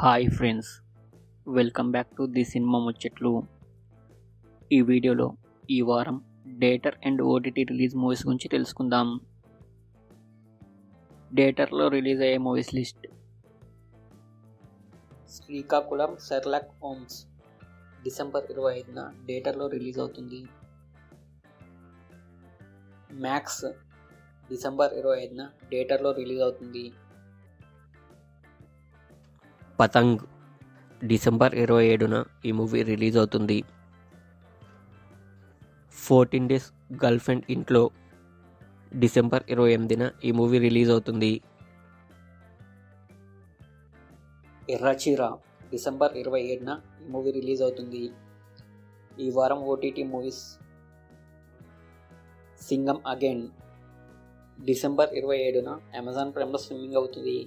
Hi friends, welcome back to the cinema ముచ్చట్లు. ఈ వీడియోలో ఈ వారం theatre and OTT release movies గురించి తెలుసుకుందాం. థియేటర్లో రిలీజ్ అయ్యే movies list: Srikakulam Sherlock Holmes December 25న థియేటర్లో రిలీజ్ అవుతుంది. మ్యాక్స్ డిసెంబర్ 25న థియేటర్లో రిలీజ్ అవుతుంది. పతంగ్ డిసెంబర్ 27న ఈ మూవీ రిలీజ్ అవుతుంది. 14 డేస్ గర్ల్ ఫ్రెండ్ ఇంట్లో డిసెంబర్ 28న ఈ మూవీ రిలీజ్ అవుతుంది. ఎర్రచీర డిసెంబర్ 27న ఈ మూవీ రిలీజ్ అవుతుంది. ఈ వారం OTT movies: Singham Again December 27న అమెజాన్ ప్రైమ్లో స్ట్రీమింగ్ అవుతుంది.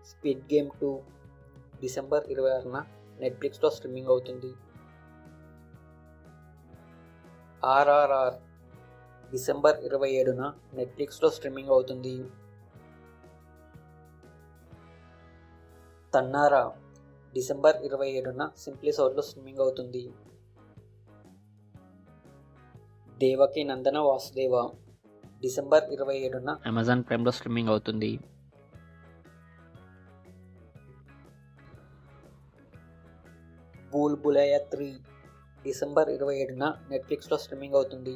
స్క్విడ్ గేమ్ 2 డిసెంబర్ 26న నెట్ఫ్లిక్స్లో స్ట్రీమింగ్ అవుతుంది. ఆర్ఆర్ఆర్ డిసెంబర్ 27న నెట్ఫ్లిక్స్లో స్ట్రీమింగ్ అవుతుంది. తన్నారా డిసెంబర్ 27న సింప్లీ సౌత్లో స్ట్రీమింగ్ అవుతుంది. దేవకి నందన వాసుదేవ డిసెంబర్ 27న అమెజాన్ ప్రైమ్లో స్ట్రీమింగ్ అవుతుంది. భూల్ భులయ్యా 3 డిసెంబర్ 27న నెట్ఫ్లిక్స్లో స్ట్రీమింగ్ అవుతుంది.